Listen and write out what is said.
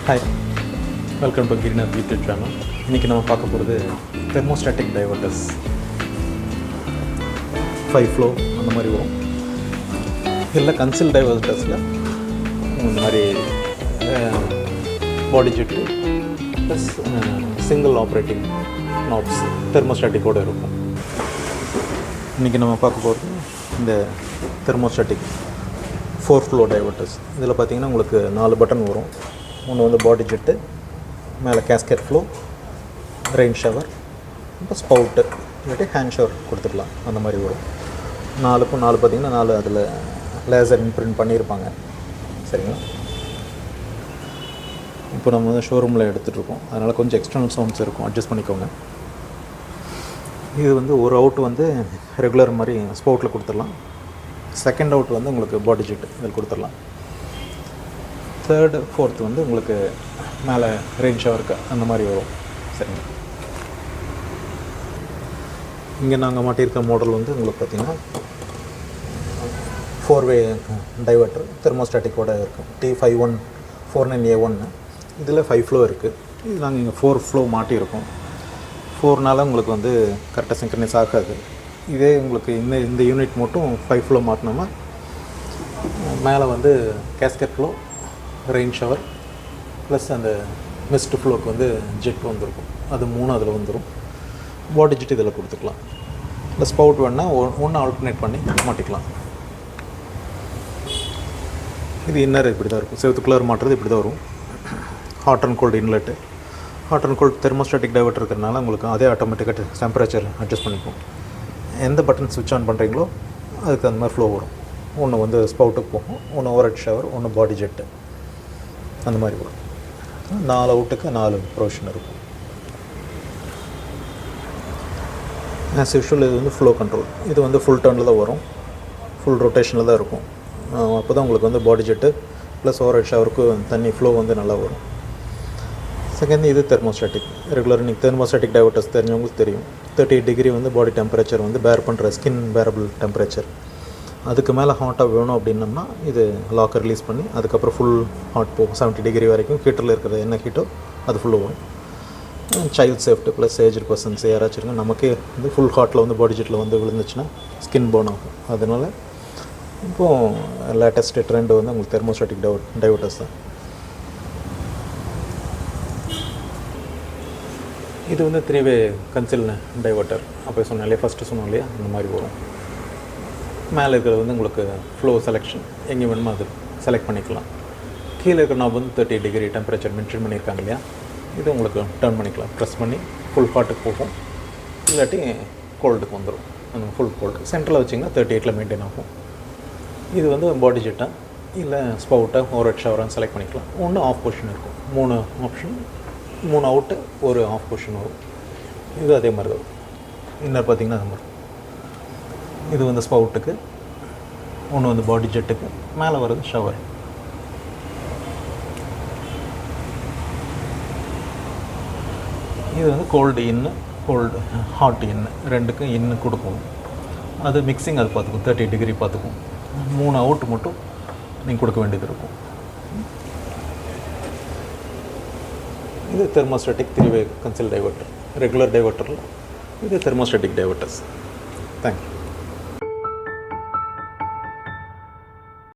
Hi, welcome to Girinath YouTube channel. இன்றைக்கி நம்ம பார்க்க போகிறது Thermostatic Diverters 5 flow அந்த மாதிரி வரும். இல்லை கன்சில் டைவர்ட்டர்ஸில் இந்த மாதிரி body jet plus single operating knobs தெர்மோஸ்டாட்டிக்கோடு இருக்கும். இன்றைக்கி நம்ம பார்க்க போகிறது இந்த தெர்மோஸ்டாட்டிக் 4 flow diverters. இதில் பார்த்திங்கன்னா உங்களுக்கு 4 பட்டன் வரும். ஒன்று வந்து பாடி ஜெட்டு, மேலே கேஸ்கெட் ஃப்ளோ, ரெயின் ஷவர், இப்போ ஸ்பவுட்டு இல்லாட்டி ஹேண்ட் ஷவர் கொடுத்துக்கலாம். அந்த மாதிரி வரும். 4க்கும் 4 பார்த்திங்கன்னா 4 அதில் லேசர் இம்ப்ரிண்ட் பண்ணியிருப்பாங்க. சரிங்களா? இப்போ நம்ம வந்து ஷோரூமில் எடுத்துகிட்ருக்கோம், அதனால் கொஞ்சம் எக்ஸ்டர்னல் சவுண்ட்ஸ் இருக்கும், அட்ஜஸ்ட் பண்ணிக்கோங்க. இது வந்து ஒரு அவுட் வந்து ரெகுலர் மாதிரி ஸ்பவுட்டில் கொடுத்துடலாம். செகண்ட் அவுட் வந்து உங்களுக்கு பாடி ஜெட் இதில் கொடுத்துடலாம். தேர்டு ஃபோர்த்து வந்து உங்களுக்கு மேலே ரெயின் ஷவருக்கு அந்த மாதிரி வரும். சரிங்க. இங்கே நாங்கள் மாட்டியிருக்க மாடல் வந்து உங்களுக்கு பார்த்திங்கன்னா 4-way டைவர்ட்டர் தெர்மோஸ்டாட்டிக்கோடு இருக்கும். T5149A1. இதில் 5 flow இருக்குது. இது நாங்கள் இங்கே 4 flow மாட்டியிருக்கோம். 4நால உங்களுக்கு வந்து கரெக்டாக சிங்க்ரனைஸ் ஆகாது. இதே உங்களுக்கு இந்த யூனிட் மட்டும் 5 flow மாட்டினோம்னா மேலே வந்து gasket flow, rain shower plus அந்த மிஸ்ட் ஃப்ளோக்கு வந்து ஜெட் வந்துருக்கும். அது 3 அதில் வந்துடும். பாடி ஜெட் இதில் கொடுத்துக்கலாம். இல்லை ஸ்பவுட் வேணால் ஒன்று ஆல்டர்னேட் பண்ணி மாட்டிக்கலாம். இது இன்னர் இப்படி தான் இருக்கும். செவத்துக்குள்ளார் மாட்டுறது இப்படி தான் வரும். Hot and cold inlet. Hot and cold thermostatic diverter இருக்கிறதுனால உங்களுக்கு அதே ஆட்டோமேட்டிக்காக டெம்பரேச்சர் அட்ஜஸ்ட் பண்ணிக்கும். எந்த பட்டன் ஸ்விட்ச் ஆன் பண்ணுறீங்களோ அதுக்கு அந்த மாதிரி ஃப்ளோ வரும். ஒன்று வந்து ஸ்பவுட்டுக்கு போகும், ஒன்று ஓவர்ஹெட் ஷவர், ஒன்று பாடி ஜெட்டு, அந்த மாதிரி வரும். 4 அவுட்டுக்கு 4 ப்ரொவிஷன் இருக்கும். ஆஸ் யூஷுவல் இது வந்து ஃப்ளோ கண்ட்ரோல். இது வந்து ஃபுல் டர்னில் தான் வரும், ஃபுல் ரொட்டேஷனில் தான் இருக்கும். அப்போ தான் உங்களுக்கு வந்து பாடி ஜெட்டு ப்ளஸ் ஓவர்ஹெட் ஷவருக்கு தண்ணி ஃப்ளோ வந்து நல்லா வரும். செகண்ட் இது தெர்மோஸ்டாட்டிக். ரெகுலர் நீங்கள் தெர்மோஸ்டாட்டிக் டைவர்ட்டர்ஸ் தெரிஞ்சவங்களுக்கு தெரியும். 38 degree வந்து பாடி டெம்பரேச்சர் வந்து பேர் பண்ணுற ஸ்கின் பேரபிள் டெம்பரேச்சர். அதுக்கு மேலே ஹாட்டாக வேணும் அப்படின்னம்னா இது லாக்கை ரிலீஸ் பண்ணி அதுக்கப்புறம் ஃபுல் ஹாட் போகும். 70 degree வரைக்கும் ஹீட்டரில் இருக்கிற என்ன ஹீட்டோ அது ஃபுல்லாக வரும். Child safety plus aged persons யாராச்சும் இருங்க, நமக்கே வந்து ஃபுல் ஹாட்டில் வந்து பாடி ஜெட்டில் வந்து விழுந்துச்சுன்னா ஸ்கின் பர்ன் ஆகும். அதனால் இப்போது லேட்டஸ்ட்டு ட்ரெண்டு வந்து உங்களுக்கு தெர்மோஸ்டாட்டிக் டைவர்ட்டர்ஸ் தான். இது வந்து 3-way கன்சில் டைவர்ட்டர். அப்போ சொன்னேன் இல்லையா, ஃபஸ்ட்டு சொன்னோம் இல்லையா, அந்த மாதிரி வரும். மேலே இருக்கிறது வந்து உங்களுக்கு ஃப்ளோ செலெக்ஷன் எங்கே வேணுமோ அது செலக்ட் பண்ணிக்கலாம். கீழே இருக்கிற நாப் வந்து 30 degree டெம்பரேச்சர் மென்ஷன் பண்ணியிருக்காங்க இல்லையா, இது உங்களுக்கு டர்ன் பண்ணிக்கலாம். ப்ரெஸ் பண்ணி ஃபுல் ஹாட்டுக்கு போகும், இல்லாட்டி கோல்டுக்கு வந்துடும். அந்த ஃபுல் கோல்டு சென்டரில் வச்சிங்கன்னா 38 மெயின்டைன் ஆகும். இது வந்து பாடி ஜெட்டாக இல்லை ஸ்பவுட்டை ஓவர்ஹெட் ஷவராக செலக்ட் பண்ணிக்கலாம். ஒன்று ஆஃப் பொசிஷன் இருக்கும். 3 ஆப்ஷன், 3 அவுட்டு, ஒரு ஆஃப் பொசிஷன் வரும். இது அதே மாதிரி தான். இன்னர் பார்த்திங்கன்னா அது மாதிரி. இது வந்து ஸ்பவுட்டுக்கு, ஒன்று வந்து பாடி ஜெட்டுக்கு, மேலே வருது ஷவர். இது வந்து கோல்டு இன்னு, கோல்டு ஹாட் இன்னு, ரெண்டுக்கும் இன்னு கொடுக்கும். அது மிக்சிங் அது பார்த்துக்கும், 30 degree பார்த்துக்கும். 3 அவுட்டு மட்டும் நீங்கள் கொடுக்க வேண்டியது இருக்கும். இது thermostatic 3-way conceal diverter. Regular டைவர்ட்டரில் இது தெர்மோஸ்டாட்டிக் டைவர்ட்டர்ஸ். தேங்க்யூ.